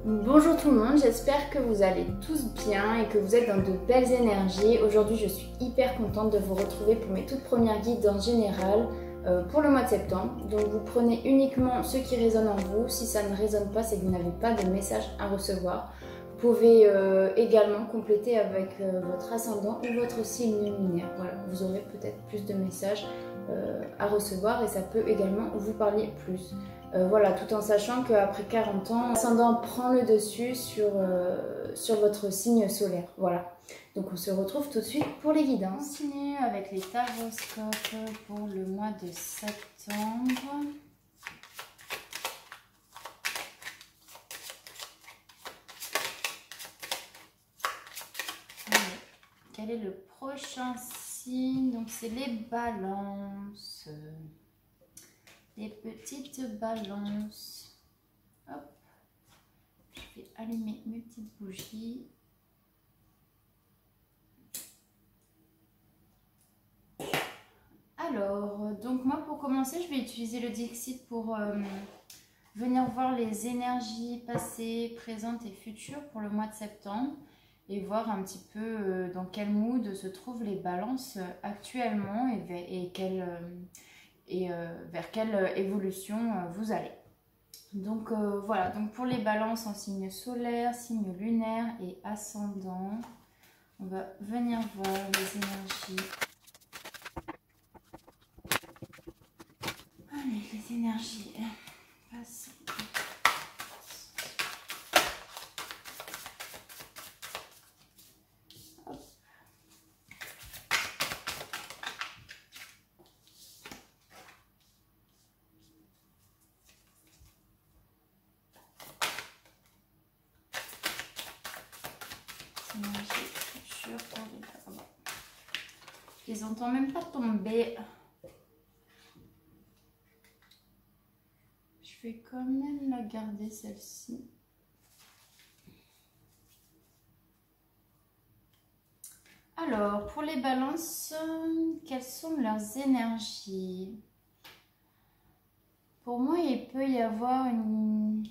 Bonjour tout le monde, j'espère que vous allez tous bien et que vous êtes dans de belles énergies. Aujourd'hui je suis hyper contente de vous retrouver pour mes toutes premières guidances générales pour le mois de septembre. Donc vous prenez uniquement ce qui résonne en vous. Si ça ne résonne pas, c'est que vous n'avez pas de message à recevoir. Vous pouvez également compléter avec votre ascendant ou votre signe luminaire. Voilà, vous aurez peut-être plus de messages à recevoir et ça peut également vous parler plus. Voilà, tout en sachant qu'après 40 ans, l'ascendant prend le dessus sur votre signe solaire. Voilà, donc on se retrouve tout de suite pour les guidances. On continue avec les taroscopes pour le mois de septembre. Allez, quel est le prochain signe? Donc c'est les balances. Les petites balances. Hop. Je vais allumer mes petites bougies. Alors, donc moi pour commencer, je vais utiliser le Dixit pour venir voir les énergies passées, présentes et futures pour le mois de septembre et voir un petit peu dans quel mood se trouvent les balances actuellement et vers quelle évolution vous allez. Donc voilà, donc pour les balances en signe solaire, signe lunaire et ascendant, on va venir voir les énergies. Allez, les énergies passent. Je les entends même pas tomber. Je vais quand même la garder celle-ci. Alors, pour les balances, quelles sont leurs énergies? Pour moi, il peut y avoir une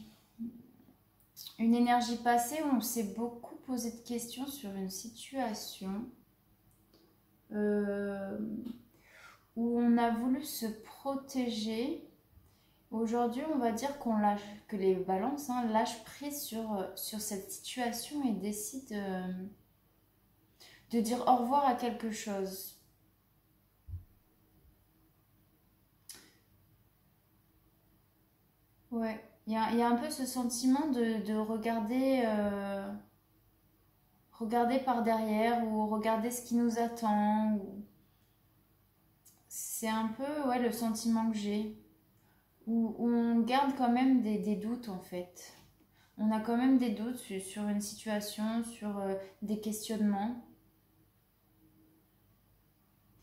énergie passée où on s'est beaucoup posé de questions sur une situation. Où on a voulu se protéger. Aujourd'hui, on va dire que les balances lâchent prise sur cette situation et décident de dire au revoir à quelque chose. Ouais, il y a un peu ce sentiment de regarder, regarder par derrière ou regarder ce qui nous attend. C'est un peu ouais, le sentiment que j'ai. Où on garde quand même des doutes en fait. On a quand même des doutes sur une situation, sur des questionnements.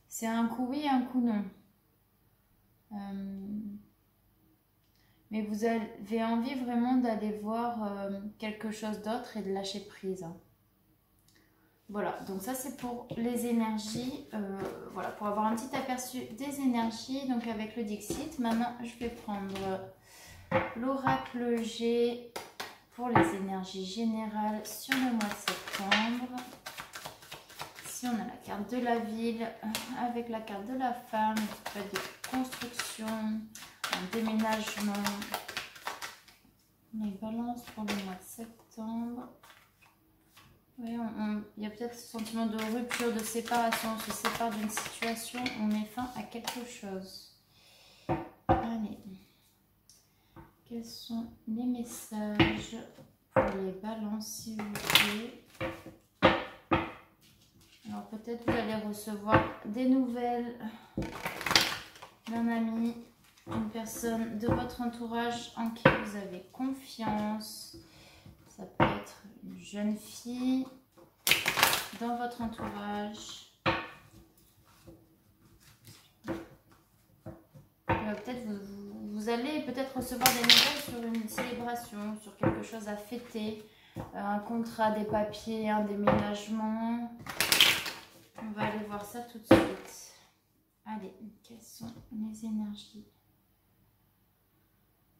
C'est un coup oui, un coup non. Mais vous avez envie vraiment d'aller voir quelque chose d'autre et de lâcher prise. Voilà, donc ça c'est pour les énergies. Voilà, pour avoir un petit aperçu des énergies. Donc avec le Dixit, maintenant je vais prendre l'oracle G pour les énergies générales sur le mois de septembre. Ici on a la carte de la ville avec la carte de la femme, des constructions, un déménagement. Les balances pour le mois de septembre. Oui, il y a peut-être ce sentiment de rupture, de séparation. On se sépare d'une situation, on met fin à quelque chose. Allez. Quels sont les messages pour les balances, s'il vous plaît? Alors peut-être vous allez recevoir des nouvelles d'un ami, une personne de votre entourage en qui vous avez confiance. Ça peut être une jeune fille dans votre entourage. Peut-être vous allez peut-être recevoir des nouvelles sur une célébration, sur quelque chose à fêter, un contrat, des papiers, un déménagement. On va aller voir ça tout de suite. Allez, quelles sont les énergies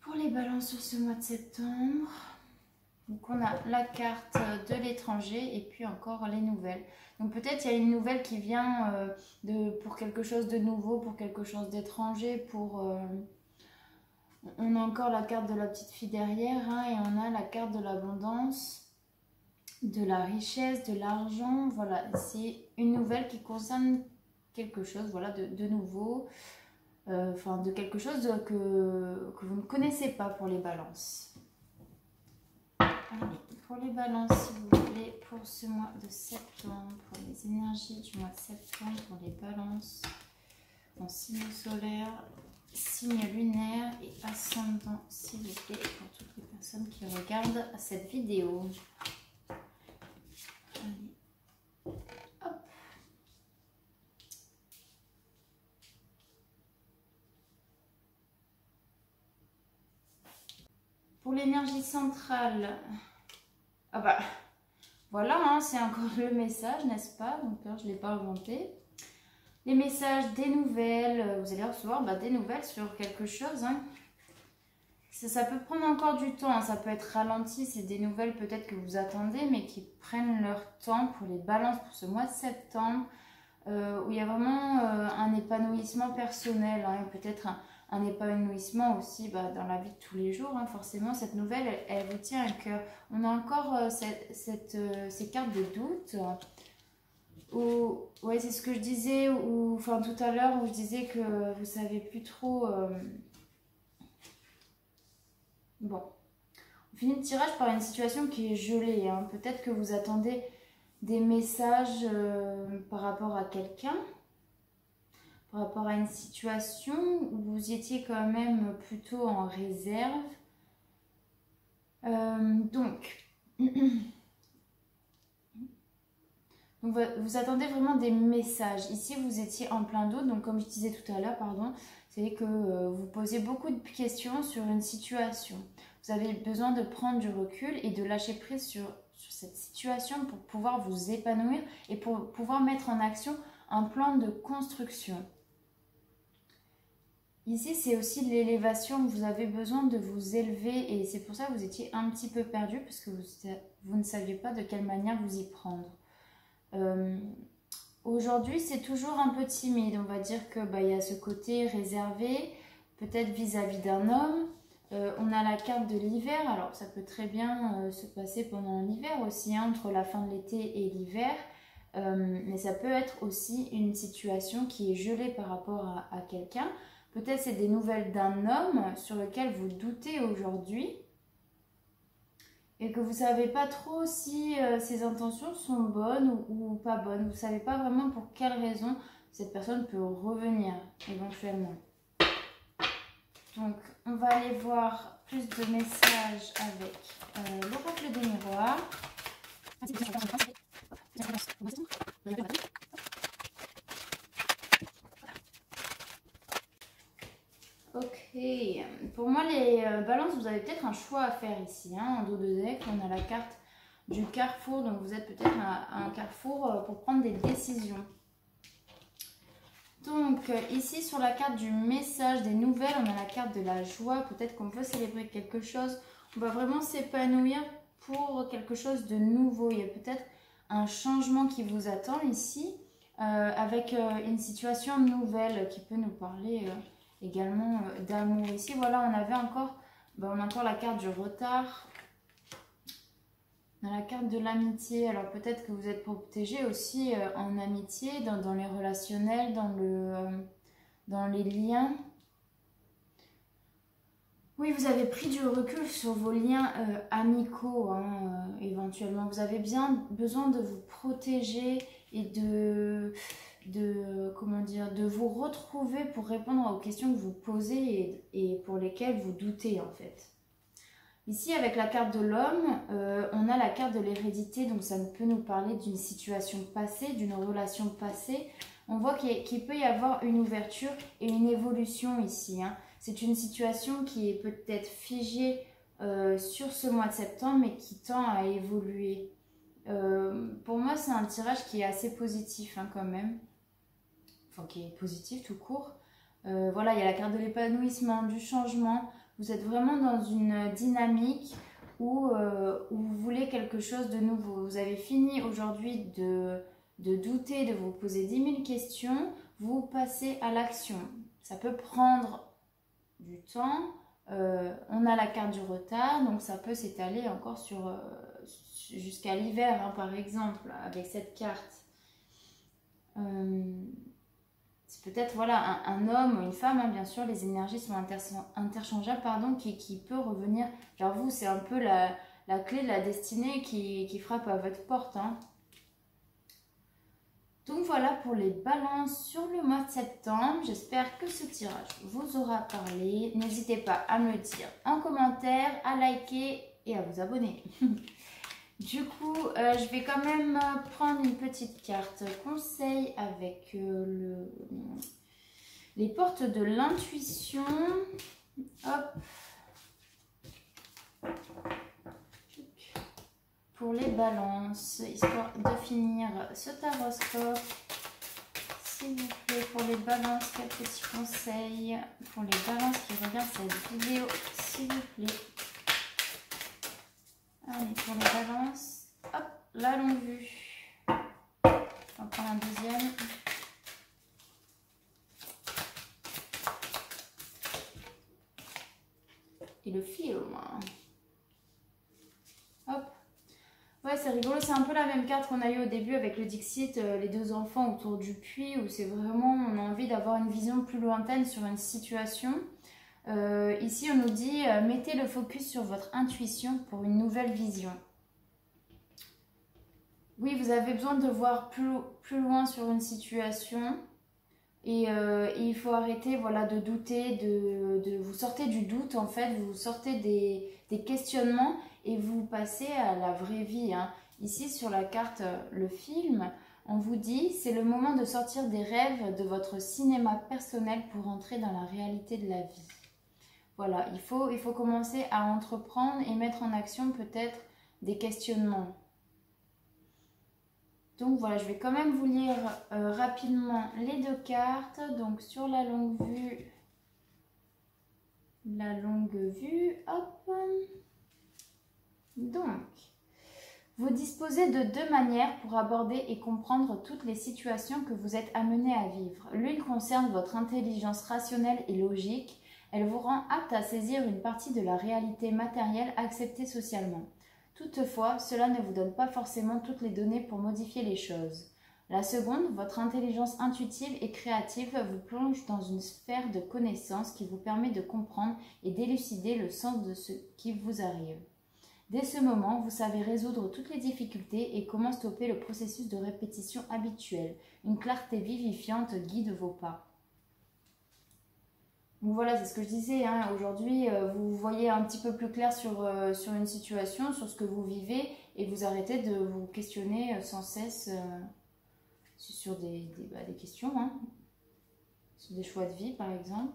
pour les balances sur ce mois de septembre? Donc on a la carte de l'étranger et puis encore les nouvelles. Donc peut-être il y a une nouvelle qui vient pour quelque chose de nouveau, pour quelque chose d'étranger, on a encore la carte de la petite fille derrière, hein, et on a la carte de l'abondance, de la richesse, de l'argent. Voilà, c'est une nouvelle qui concerne quelque chose, voilà, de nouveau, enfin de quelque chose que vous ne connaissez pas pour les balances. Allez, pour les balances, si vous voulez, pour ce mois de septembre, pour les énergies du mois de septembre, pour les balances en signe solaire, signe lunaire et ascendant, s'il vous plaît, pour toutes les personnes qui regardent cette vidéo. Allez. Hop. Pour l'énergie centrale, ah bah voilà, hein, c'est encore le message, n'est-ce pas? Donc je ne l'ai pas inventé. Les messages, des nouvelles, vous allez recevoir des nouvelles sur quelque chose. Hein. Ça peut prendre encore du temps, hein, ça peut être ralenti, c'est des nouvelles peut-être que vous attendez, mais qui prennent leur temps pour les balances pour ce mois de septembre, où il y a vraiment un épanouissement personnel, hein, peut-être un épanouissement aussi dans la vie de tous les jours. Hein, forcément, cette nouvelle, elle vous tient à cœur. On a encore ces cartes de doute. Ouais, c'est ce que je disais, enfin tout à l'heure, où je disais que vous savez plus trop. Bon, on finit le tirage par une situation qui est gelée. Hein. Peut-être que vous attendez des messages par rapport à quelqu'un, par rapport à une situation où vous étiez quand même plutôt en réserve. Donc, vous attendez vraiment des messages. Ici, vous étiez en plein doute. Donc, comme je disais tout à l'heure, pardon, c'est que vous posez beaucoup de questions sur une situation. Vous avez besoin de prendre du recul et de lâcher prise sur cette situation pour pouvoir vous épanouir et pour pouvoir mettre en action un plan de construction. Ici, c'est aussi l'élévation. Vous avez besoin de vous élever et c'est pour ça que vous étiez un petit peu perdu parce que vous ne saviez pas de quelle manière vous y prendre. Aujourd'hui, c'est toujours un peu timide. On va dire que y a ce côté réservé, peut-être vis-à-vis d'un homme. On a la carte de l'hiver. Alors, ça peut très bien se passer pendant l'hiver aussi, hein, entre la fin de l'été et l'hiver. Mais ça peut être aussi une situation qui est gelée par rapport à quelqu'un. Peut-être c'est des nouvelles d'un homme sur lequel vous doutez aujourd'hui. Et que vous ne savez pas trop si ses intentions sont bonnes ou pas bonnes. Vous ne savez pas vraiment pour quelle raison cette personne peut revenir éventuellement. Donc, on va aller voir plus de messages avec l'oracle des miroirs. Ok, pour moi les balances, vous avez peut-être un choix à faire ici. Hein. En dos de deck, on a la carte du carrefour, donc vous êtes peut-être à un carrefour pour prendre des décisions. Donc ici sur la carte du message, des nouvelles, on a la carte de la joie. Peut-être qu'on peut célébrer quelque chose. On va vraiment s'épanouir pour quelque chose de nouveau. Il y a peut-être un changement qui vous attend ici avec une situation nouvelle qui peut nous parler également d'amour. Ici, voilà, on avait encore, on a encore la carte du retard. On a la carte de l'amitié. Alors peut-être que vous êtes protégé aussi en amitié, dans les relationnels, dans les liens. Oui, vous avez pris du recul sur vos liens amicaux, hein, éventuellement. Vous avez bien besoin de vous protéger et comment dire, de vous retrouver pour répondre aux questions que vous posez et pour lesquelles vous doutez en fait. Ici, avec la carte de l'homme, on a la carte de l'hérédité, donc ça peut nous parler d'une situation passée, d'une relation passée. On voit qu'il peut y avoir une ouverture et une évolution ici. Hein. C'est une situation qui est peut-être figée sur ce mois de septembre, mais qui tend à évoluer. Pour moi, c'est un tirage qui est assez positif hein, quand même. Enfin, qui est positif tout court. Voilà, il y a la carte de l'épanouissement, du changement. Vous êtes vraiment dans une dynamique ou vous voulez quelque chose de nouveau. Vous avez fini aujourd'hui de douter, de vous poser 10 000 questions, vous passez à l'action. Ça peut prendre du temps. On a la carte du retard, donc ça peut s'étaler encore sur jusqu'à l'hiver, hein, par exemple, avec cette carte. C'est peut-être voilà, un homme ou une femme, hein, bien sûr, les énergies sont interchangeables, pardon, qui peut revenir vers vous. C'est un peu la clé de la destinée qui frappe à votre porte. Hein. Donc voilà pour les balances sur le mois de septembre. J'espère que ce tirage vous aura parlé. N'hésitez pas à me le dire en commentaire, à liker et à vous abonner. Du coup, je vais quand même prendre une petite carte conseil avec les portes de l'intuition. Hop. Pour les balances, histoire de finir ce taroscope. S'il vous plaît, pour les balances, quelques petits conseils. Pour les balances qui regardent cette vidéo, s'il vous plaît. Allez, pour les balances, hop, la longue vue. On va prendre un deuxième. Et le film. Hop. Ouais, c'est rigolo, c'est un peu la même carte qu'on a eu au début avec le Dixit, les deux enfants autour du puits, où c'est vraiment, on a envie d'avoir une vision plus lointaine sur une situation. Ici, on nous dit, mettez le focus sur votre intuition pour une nouvelle vision. Oui, vous avez besoin de voir plus loin sur une situation. Et il faut arrêter voilà, de douter, vous sortez du doute en fait, vous sortez des questionnements et vous passez à la vraie vie. Hein. Ici sur la carte, le film, on vous dit c'est le moment de sortir des rêves de votre cinéma personnel pour entrer dans la réalité de la vie. Voilà, il faut commencer à entreprendre et mettre en action peut-être des questionnements. Donc voilà, je vais quand même vous lire rapidement les deux cartes. Donc sur la longue vue, hop. Donc, vous disposez de deux manières pour aborder et comprendre toutes les situations que vous êtes amené à vivre. L'une concerne votre intelligence rationnelle et logique. Elle vous rend apte à saisir une partie de la réalité matérielle acceptée socialement. Toutefois, cela ne vous donne pas forcément toutes les données pour modifier les choses. La seconde, votre intelligence intuitive et créative vous plonge dans une sphère de connaissances qui vous permet de comprendre et d'élucider le sens de ce qui vous arrive. Dès ce moment, vous savez résoudre toutes les difficultés et comment stopper le processus de répétition habituel. Une clarté vivifiante guide vos pas. Donc voilà, c'est ce que je disais, hein. Aujourd'hui, vous voyez un petit peu plus clair sur une situation, sur ce que vous vivez, et vous arrêtez de vous questionner sans cesse sur des questions, hein, sur des choix de vie par exemple.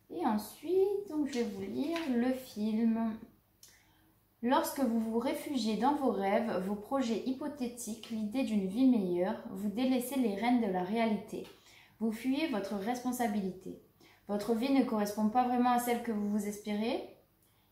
Et ensuite, donc, je vais vous lire le film. Lorsque vous vous réfugiez dans vos rêves, vos projets hypothétiques, l'idée d'une vie meilleure, vous délaissez les rênes de la réalité. Vous fuyez votre responsabilité. Votre vie ne correspond pas vraiment à celle que vous vous espérez.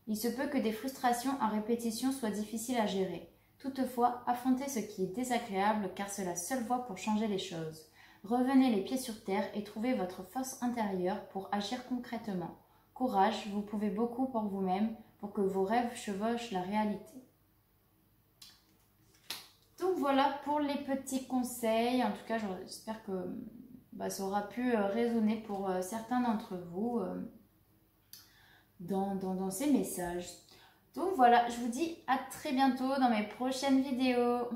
Il se peut que des frustrations à répétition soient difficiles à gérer. Toutefois, affrontez ce qui est désagréable car c'est la seule voie pour changer les choses. Revenez les pieds sur terre et trouvez votre force intérieure pour agir concrètement. Courage, vous pouvez beaucoup pour vous-même, pour que vos rêves chevauchent la réalité. Donc voilà pour les petits conseils. En tout cas, j'espère que ça aura pu résonner pour certains d'entre vous dans ces messages. Donc voilà, je vous dis à très bientôt dans mes prochaines vidéos.